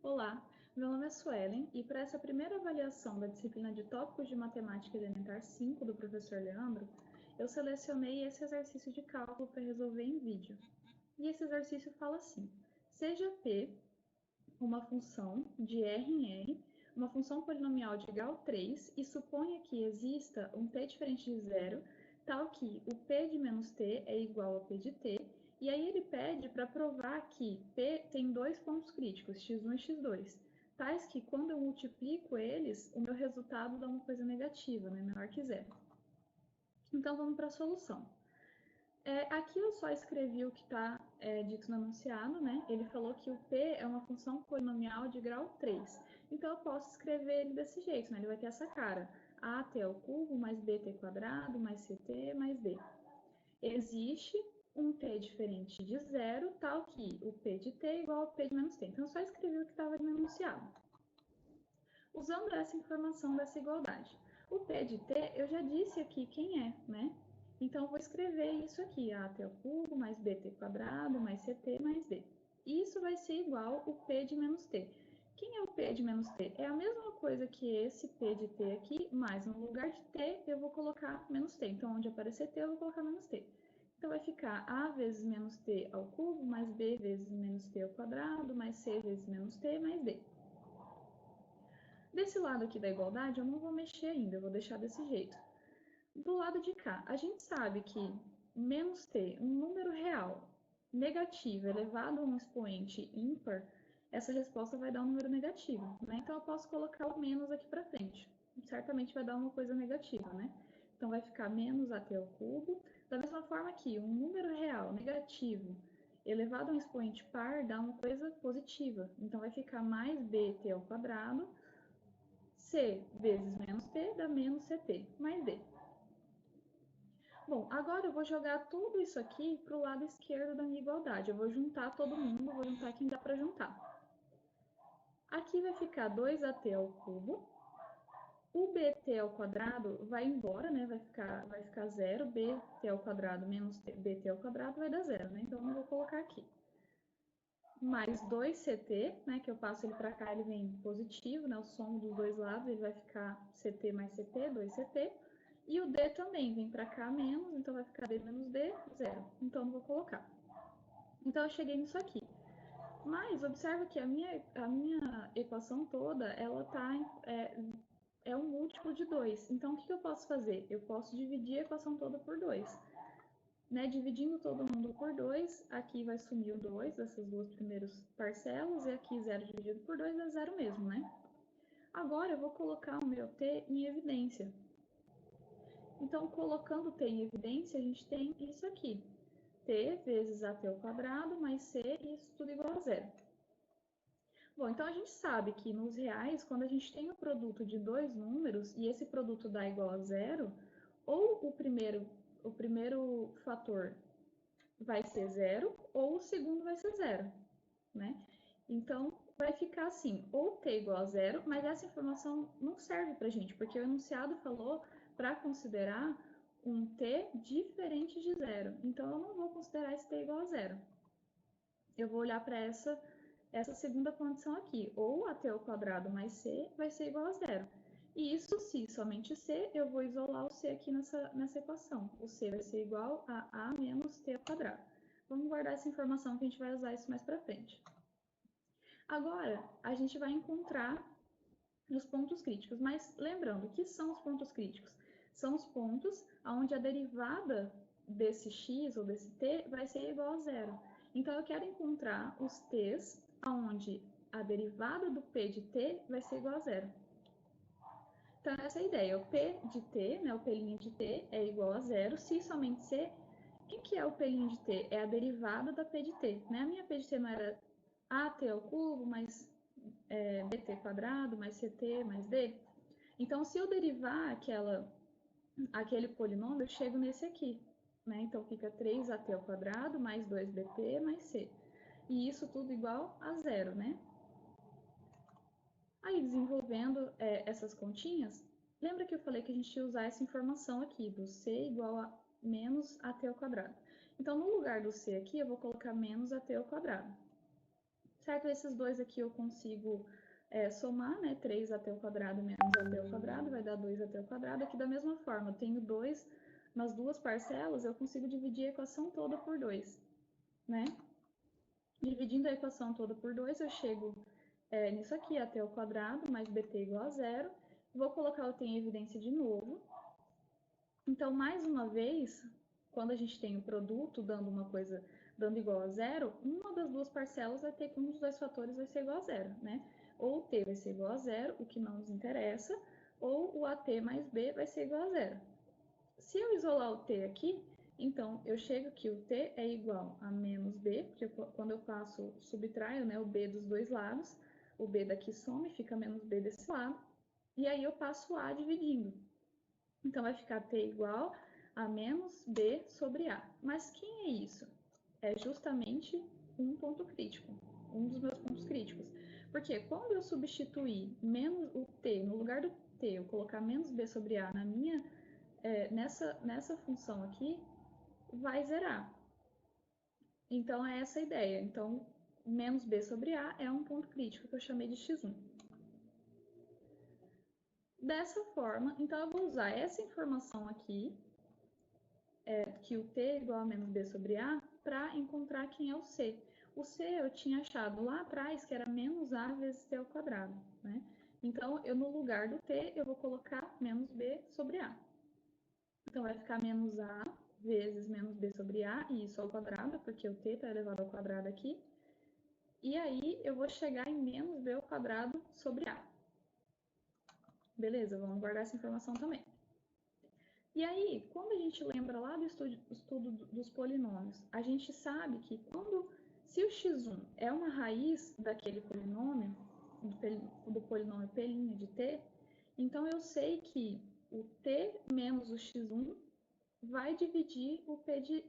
Olá, meu nome é Suelen e para essa primeira avaliação da disciplina de Tópicos de Matemática Elementar 5 do professor Leandro, eu selecionei esse exercício de cálculo para resolver em vídeo. E esse exercício fala assim: seja P uma função de R em R, uma função polinomial de grau 3 e suponha que exista um P diferente de zero, tal que o P de menos T é igual a P de T, e aí ele pede para provar que P tem dois pontos críticos, x1 e x2, tais que quando eu multiplico eles, o meu resultado dá uma coisa negativa, né, menor que zero. Então vamos para a solução. Aqui eu só escrevi o que está dito no enunciado, né? Ele falou que o P é uma função polinomial de grau 3. Então eu posso escrever ele desse jeito, né? Ele vai ter essa cara: AT ao cubo mais BT quadrado mais CT mais D. Existe um P diferente de zero, tal que o P de T é igual ao P de menos T. Então eu só escrevi o que estava no enunciado. Usando essa informação dessa igualdade. O P de T, eu já disse aqui quem é, né? Então, eu vou escrever isso aqui, AT ao cubo mais BT quadrado mais CT mais D. Isso vai ser igual o P de menos T. Quem é o P de menos T? É a mesma coisa que esse P de T aqui, mas no lugar de T eu vou colocar menos T. Então, onde aparecer T, eu vou colocar menos T. Então, vai ficar A vezes menos T ao cubo mais B vezes menos T ao quadrado mais C vezes menos T mais D. Desse lado aqui da igualdade, eu não vou mexer ainda, eu vou deixar desse jeito. Do lado de cá, a gente sabe que menos t, um número real negativo elevado a um expoente ímpar, essa resposta vai dar um número negativo, né? Então, eu posso colocar o menos aqui para frente. Certamente vai dar uma coisa negativa, né? Então, vai ficar menos at ao cubo. Da mesma forma que um número real negativo elevado a um expoente par dá uma coisa positiva. Então, vai ficar mais bt ao quadrado. C vezes menos T dá menos CT, mais D. Bom, agora eu vou jogar tudo isso aqui para o lado esquerdo da minha igualdade. Eu vou juntar todo mundo, vou juntar quem dá para juntar. Aqui vai ficar 2at ao cubo. O bt ao quadrado vai embora, né? Vai ficar zero. Bt ao quadrado menos bt ao quadrado vai dar zero, né? Então, eu vou colocar aqui. Mais 2ct, né? Que eu passo ele para cá, ele vem positivo, né? O somo dos dois lados, ele vai ficar ct mais ct, 2ct. E o D também vem para cá menos, então vai ficar D menos D, zero. Então, não vou colocar. Então, eu cheguei nisso aqui. Mas, observa que a minha equação toda, ela é um múltiplo de 2. Então, o que eu posso fazer? Eu posso dividir a equação toda por 2. Né? Dividindo todo mundo por 2, aqui vai sumir o 2, essas duas primeiras parcelas, e aqui 0 dividido por 2 é 0 mesmo, né? Agora, eu vou colocar o meu t em evidência. Então, colocando t em evidência, a gente tem isso aqui. T vezes at ao quadrado mais c, e isso tudo igual a zero. Bom, então a gente sabe que nos reais, quando a gente tem o produto de dois números e esse produto dá igual a zero, ou o primeiro fator vai ser zero, ou o segundo vai ser zero, né? Então, vai ficar assim, ou t igual a zero, mas essa informação não serve para a gente, porque o enunciado falou para considerar um t diferente de zero. Então, eu não vou considerar esse t igual a zero. Eu vou olhar para essa segunda condição aqui, ou at ao quadrado mais c vai ser igual a zero. E isso, se somente c, eu vou isolar o c aqui nessa equação. O c vai ser igual a menos t ao quadrado. Vamos guardar essa informação que a gente vai usar isso mais para frente. Agora, a gente vai encontrar os pontos críticos. Mas lembrando, o que são os pontos críticos? São os pontos onde a derivada desse x ou desse t vai ser igual a zero. Então, eu quero encontrar os t's onde a derivada do p de t vai ser igual a zero. Então, essa é a ideia. O p de t, né, o p' de t, é igual a zero se e somente se... O que é o p' de t? É a derivada da p de t. Né? A minha p de t não era at ao cubo mais bt quadrado mais ct mais d. Então, se eu derivar aquele polinômio, eu chego nesse aqui. Né? Então, fica 3at ao quadrado mais 2bt mais c. E isso tudo igual a zero, né? Aí, desenvolvendo essas continhas, lembra que eu falei que a gente ia usar essa informação aqui, do c igual a menos at ao quadrado. Então, no lugar do c aqui, eu vou colocar menos at ao quadrado. certo? Esses dois aqui eu consigo somar, né? 3 menos at vai dar 2at. Aqui da mesma forma, eu tenho 2 nas duas parcelas, eu consigo dividir a equação toda por 2, né? Dividindo a equação toda por 2, eu chego nisso aqui, at mais bt igual a 0. Vou colocar o t em evidência de novo. Então, mais uma vez, quando a gente tem o produto dando igual a 0, uma das duas parcelas vai ter, um dos dois fatores vai ser igual a 0, né? Ou o t vai ser igual a 0, o que não nos interessa, ou o at mais b vai ser igual a 0. Se eu isolar o t aqui, então eu chego que o t é igual a menos b, porque quando eu faço, subtraio, né, o b dos dois lados, o b daqui some, fica menos b desse lado, e aí eu passo a dividindo. Então, vai ficar t igual a menos b sobre a. Mas quem é isso? É justamente um ponto crítico, um dos meus pontos críticos. Porque quando eu substituir menos o t, no lugar do t, eu colocar menos b sobre a na minha, nessa função aqui, vai zerar. Então, é essa a ideia. Então, menos b sobre a é um ponto crítico que eu chamei de x1. Dessa forma, então eu vou usar essa informação aqui, que o t é igual a menos b sobre a, para encontrar quem é o c. O c eu tinha achado lá atrás que era menos a vezes t ao quadrado, né? Então, no lugar do t, eu vou colocar menos b sobre a. Então, vai ficar menos a vezes menos b sobre a, e isso ao quadrado, porque o t está elevado ao quadrado aqui. E aí, eu vou chegar em menos b ao quadrado sobre a. Beleza, vamos guardar essa informação também. E aí, quando a gente lembra lá do estudo dos polinômios, a gente sabe que se o x1 é uma raiz daquele polinômio, do polinômio P' de t, então eu sei que o t menos o x1 vai dividir o P' de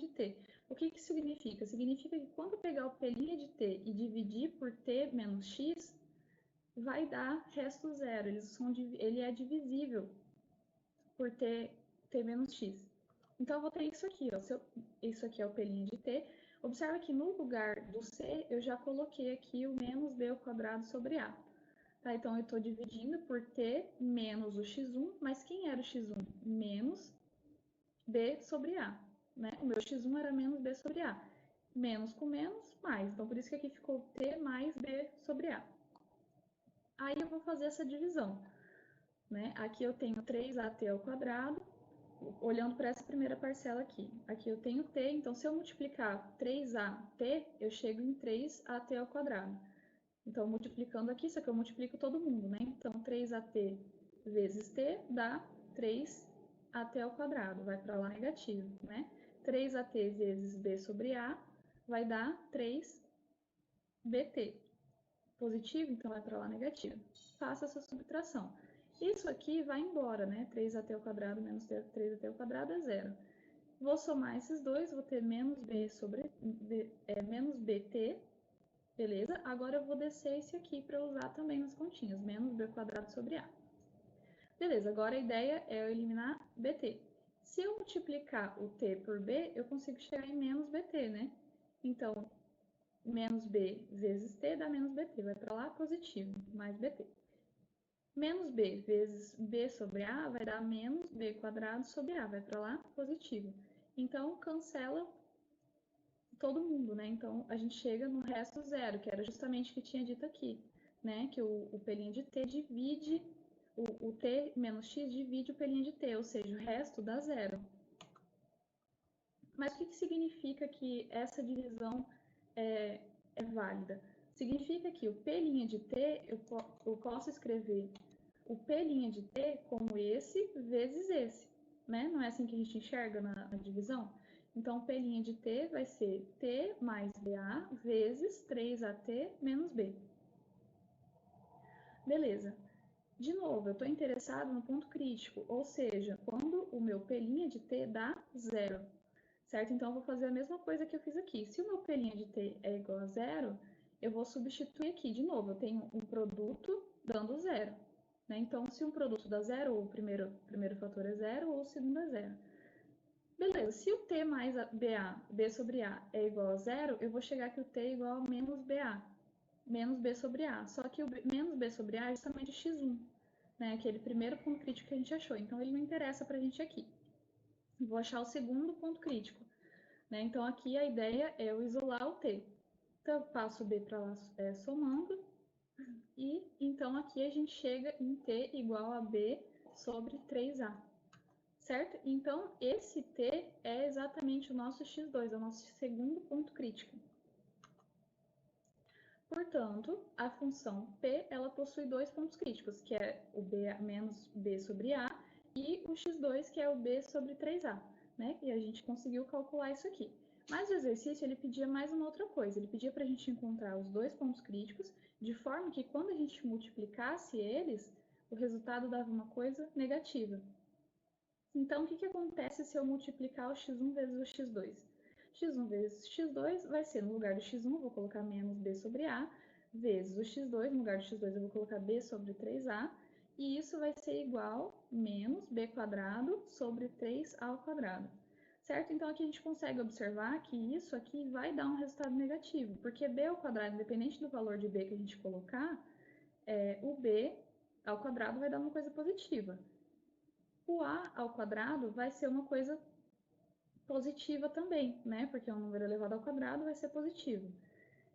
t. O que significa? Significa que quando pegar o P' de t e dividir por t menos x, vai dar resto zero. Ele é divisível por t menos x. Então, eu vou ter isso aqui, ó. Isso aqui é o P' de t. Observa que no lugar do c, eu já coloquei aqui o menos b ao quadrado sobre a. Tá? Então, eu estou dividindo por t menos o x1, mas quem era o x1? Menos b sobre a. Né? O meu x1 era menos b sobre a. Menos com menos, mais. Então, por isso que aqui ficou t mais b sobre a. Aí, eu vou fazer essa divisão. Né? Aqui eu tenho 3at ao quadrado, olhando para essa primeira parcela aqui. Aqui eu tenho t, então se eu multiplicar 3at, eu chego em 3at ao quadrado. Então, multiplicando aqui, só que eu multiplico todo mundo, né? Então, 3at vezes t dá 3at ao quadrado, vai para lá negativo, né? 3at vezes b sobre a vai dar 3bt. Positivo, então vai para lá negativo. Faça essa subtração. Isso aqui vai embora, né? 3at ao quadrado menos 3at ao quadrado é zero. Vou somar esses dois, vou ter menos b sobre menos bt, beleza? Agora eu vou descer esse aqui para usar também nas continhas, menos b ao quadrado sobre a. Beleza, agora a ideia é eu eliminar bt. Se eu multiplicar o t por b, eu consigo chegar em menos bt, né? Então, menos b vezes t dá menos bt, vai para lá positivo, mais bt. Menos b vezes b sobre a vai dar menos b quadrado sobre a, vai para lá positivo. Então, cancela todo mundo, né? Então, a gente chega no resto zero, que era justamente o que tinha dito aqui, né? Que o P' de t divide, o t menos x divide o P' de t, ou seja, o resto dá zero. Mas o que significa que essa divisão é válida? Significa que o P' de t, eu posso escrever o P' de t como esse vezes esse, né? Não é assim que a gente enxerga na divisão? Então, o P' de t vai ser t mais ba vezes 3at menos b. Beleza. De novo, eu estou interessado no ponto crítico, ou seja, quando o meu P' de t dá zero, certo? Então, eu vou fazer a mesma coisa que eu fiz aqui. Se o meu P' de t é igual a zero, eu vou substituir aqui. De novo, eu tenho um produto dando zero. Né? Então, se um produto dá zero, ou o primeiro fator é zero, ou o segundo é zero. Beleza, se o T mais B sobre A é igual a zero, eu vou chegar que o T é igual a menos BA, menos B sobre A. Só que o menos B sobre A é justamente o x1, né? Aquele primeiro ponto crítico que a gente achou. Então, ele não interessa para a gente aqui. Vou achar o segundo ponto crítico, né? Então, aqui a ideia é eu isolar o T. Então, eu passo o B para lá somando. E, então, aqui a gente chega em T igual a B sobre 3A. Certo? Então, esse T é exatamente o nosso x2, é o nosso segundo ponto crítico. Portanto, a função P ela possui dois pontos críticos, que é o B menos B sobre A e o x2, que é o B sobre 3A. Né? E a gente conseguiu calcular isso aqui. Mas o exercício ele pedia mais uma outra coisa, ele pedia para a gente encontrar os dois pontos críticos, de forma que quando a gente multiplicasse eles, o resultado dava uma coisa negativa. Então, o que acontece se eu multiplicar o x1 vezes o x2? x1 vezes x2 vai ser, no lugar do x1, eu vou colocar menos b sobre a, vezes o x2, no lugar do x2 eu vou colocar b sobre 3a, e isso vai ser igual a menos b quadrado sobre 3a ao quadrado. Certo? Então, aqui a gente consegue observar que isso aqui vai dar um resultado negativo, porque b ao quadrado, independente do valor de b que a gente colocar, o b ao quadrado vai dar uma coisa positiva. O a ao quadrado vai ser uma coisa positiva também, né? Porque um número elevado ao quadrado vai ser positivo.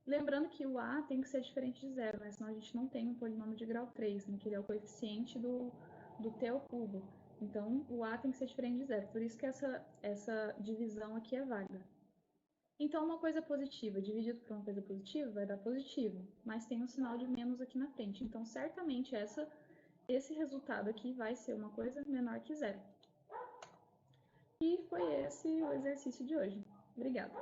Lembrando que o a tem que ser diferente de zero, né? Senão a gente não tem um polinômio de grau 3, né? Que ele é o coeficiente do t ao cubo. Então, o a tem que ser diferente de zero. Por isso que essa divisão aqui é válida. Então, uma coisa positiva dividido por uma coisa positiva vai dar positivo, mas tem um sinal de menos aqui na frente. Então, certamente esse resultado aqui vai ser uma coisa menor que zero. E foi esse o exercício de hoje. Obrigada.